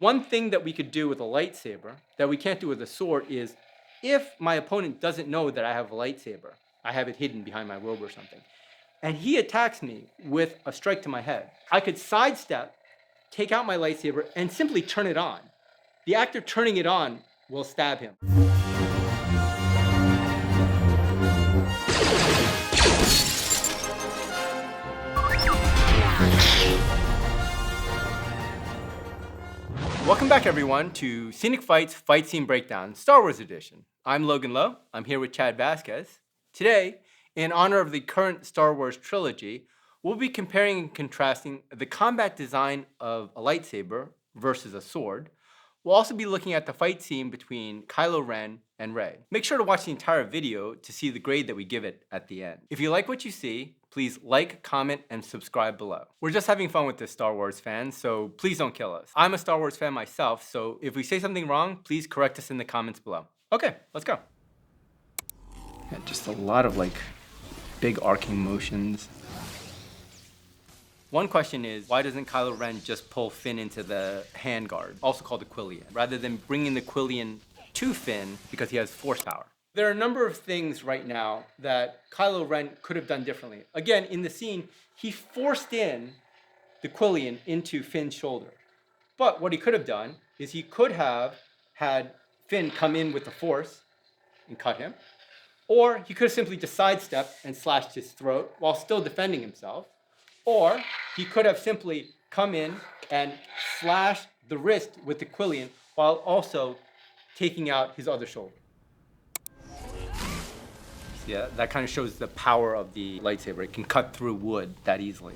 One thing that we could do with a lightsaber that we can't do with a sword is if my opponent doesn't know that I have a lightsaber, I have it hidden behind my robe or something, and he attacks me with a strike to my head, I could sidestep, take out my lightsaber, and simply turn it on. The act of turning it on will stab him. Welcome back, everyone, to Scenic Fights Fight Scene Breakdown, Star Wars Edition. I'm Logan Lowe. I'm here with Chad Vasquez. Today, in honor of the current Star Wars trilogy, we'll be comparing and contrasting the combat design of a lightsaber versus a sword. We'll also be looking at the fight scene between Kylo Ren and Rey. Make sure to watch the entire video to see the grade that we give it at the end. If you like what you see, please like, comment, and subscribe below. We're just having fun with this, Star Wars fans, so please don't kill us. I'm a Star Wars fan myself, so if we say something wrong, please correct us in the comments below. Okay, let's go. Yeah, just a lot of big arcing motions. One question is, why doesn't Kylo Ren just pull Finn into the handguard, also called the Quillian, rather than bringing the Quillian to Finn because he has force power? There are a number of things right now that Kylo Ren could have done differently. Again, in the scene, he forced in the Quillian into Finn's shoulder. But what he could have done is he could have had Finn come in with the force and cut him, or he could have simply just sidestepped and slashed his throat while still defending himself. Or he could have simply come in and slashed the wrist with the Quillian while also taking out his other shoulder. Yeah, that kind of shows the power of the lightsaber. It can cut through wood that easily.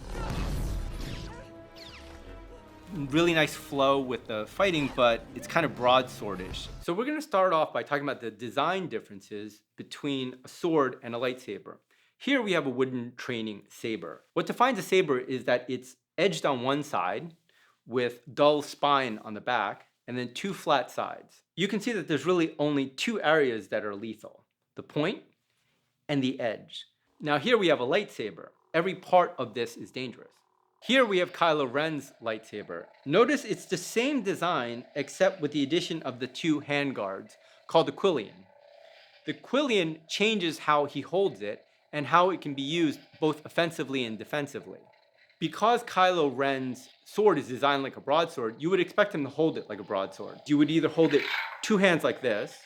Really nice flow with the fighting, but it's kind of broadswordish. So we're going to start off by talking about the design differences between a sword and a lightsaber. Here we have a wooden training saber. What defines a saber is that it's edged on one side with dull spine on the back and then two flat sides. You can see that there's really only two areas that are lethal: the point and the edge. Now here we have a lightsaber. Every part of this is dangerous. Here we have Kylo Ren's lightsaber. Notice it's the same design except with the addition of the two handguards called the Quillian. The Quillian changes how he holds it and how it can be used both offensively and defensively. Because Kylo Ren's sword is designed like a broadsword, you would expect him to hold it like a broadsword. You would either hold it two hands like this,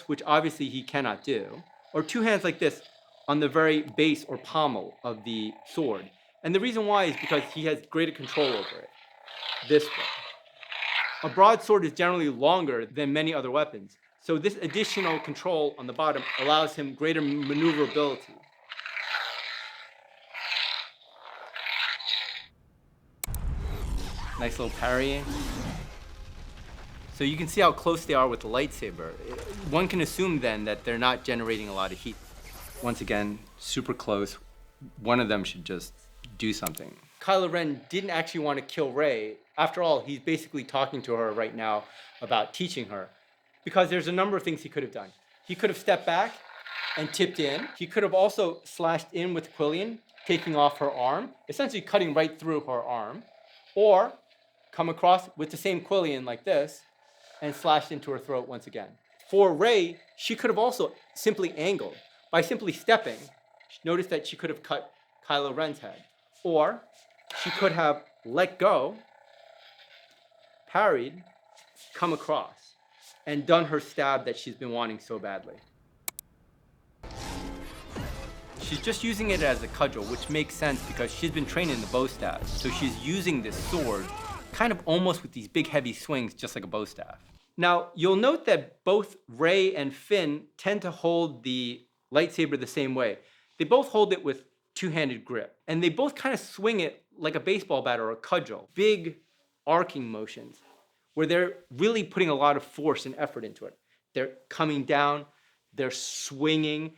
which obviously he cannot do, or two hands like this on the very base or pommel of the sword. And the reason why is because he has greater control over it, this way. A broadsword is generally longer than many other weapons, so this additional control on the bottom allows him greater maneuverability. Nice little parrying. So you can see how close they are with the lightsaber. One can assume then that they're not generating a lot of heat. Once again, super close. One of them should just do something. Kylo Ren didn't actually want to kill Rey. After all, he's basically talking to her right now about teaching her, because there's a number of things he could have done. He could have stepped back and tipped in. He could have also slashed in with Quillian, taking off her arm, essentially cutting right through her arm, or come across with the same Quillian like this and slashed into her throat once again. For Rey, she could have also simply angled. By simply stepping, notice that she could have cut Kylo Ren's head. Or she could have let go, parried, come across, and done her stab that she's been wanting so badly. She's just using it as a cudgel, which makes sense because she's been trained in the bow staff. So she's using this sword kind of almost with these big heavy swings, just like a bow staff. Now, you'll note that both Rey and Finn tend to hold the lightsaber the same way. They both hold it with two-handed grip, and they both kind of swing it like a baseball bat or a cudgel. Big arcing motions where they're really putting a lot of force and effort into it. They're coming down, they're swinging.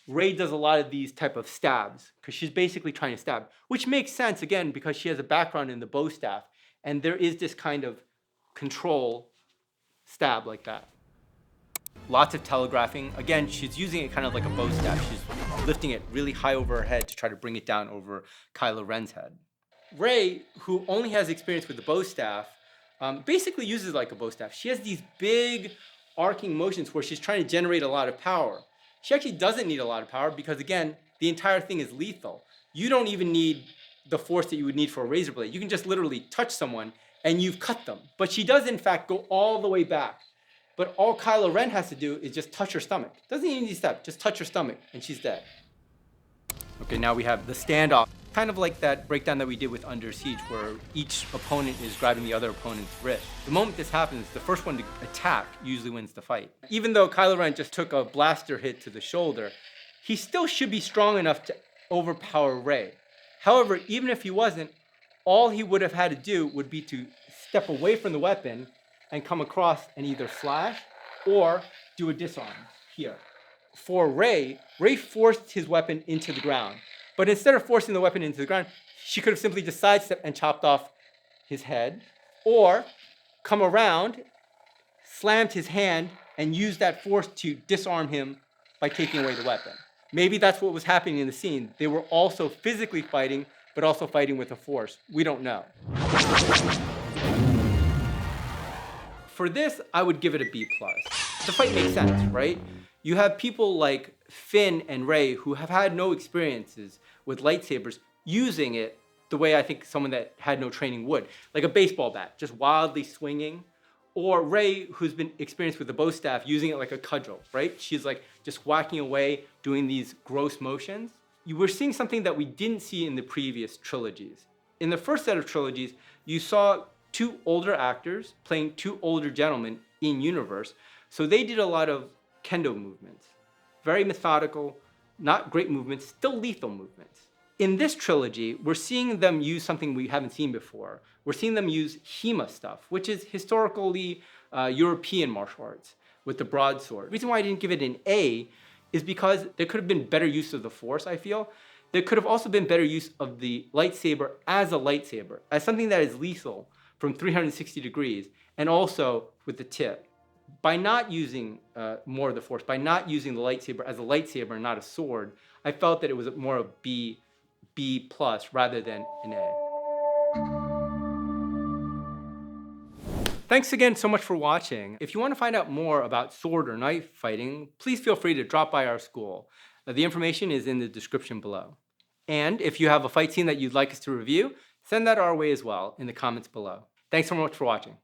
Rey does a lot of these type of stabs because she's basically trying to stab, which makes sense, again, because she has a background in the bow staff, and there is this kind of control stab like that. Lots of telegraphing. Again, she's using it kind of like a bow staff. She's lifting it really high over her head to try to bring it down over Kylo Ren's head. Rey, who only has experience with the bow staff, basically uses like a bow staff. She has these big arcing motions where she's trying to generate a lot of power. She actually doesn't need a lot of power because, again, the entire thing is lethal. You don't even need the force that you would need for a razor blade. You can just literally touch someone and you've cut them. But she does, in fact, go all the way back. But all Kylo Ren has to do is just touch her stomach. Doesn't even need to step, just touch her stomach and she's dead. Okay, now we have the standoff. Kind of like that breakdown that we did with Under Siege, where each opponent is grabbing the other opponent's wrist. The moment this happens, the first one to attack usually wins the fight. Even though Kylo Ren just took a blaster hit to the shoulder, he still should be strong enough to overpower Rey. However, even if he wasn't, all he would have had to do would be to step away from the weapon and come across and either slash or do a disarm here. For Rey forced his weapon into the ground. But instead of forcing the weapon into the ground, she could have simply just sidestepped and chopped off his head, or come around, slammed his hand, and used that force to disarm him by taking away the weapon. Maybe that's what was happening in the scene. They were also physically fighting, but also fighting with a force. We don't know. For this, I would give it a B+. The fight makes sense, right? You have people like Finn and Rey who have had no experiences with lightsabers using it the way I think someone that had no training would. Like a baseball bat, just wildly swinging. Or Rey, who's been experienced with the bow staff, using it like a cudgel, right? She's like just whacking away, doing these gross motions. You were seeing something that we didn't see in the previous trilogies. In the first set of trilogies, you saw two older actors playing two older gentlemen in universe. So they did a lot of kendo movements. Very methodical, not great movements, still lethal movements. In this trilogy, we're seeing them use something we haven't seen before. We're seeing them use HEMA stuff, which is historically European martial arts with the broadsword. The reason why I didn't give it an A is because there could have been better use of the force, I feel. There could have also been better use of the lightsaber, as something that is lethal from 360 degrees, and also with the tip. By not using more of the force, by not using the lightsaber as a lightsaber and not a sword, I felt that it was more of B+ rather than an A. Thanks again so much for watching. If you want to find out more about sword or knife fighting, please feel free to drop by our school. The information is in the description below. And if you have a fight scene that you'd like us to review, send that our way as well in the comments below. Thanks so much for watching.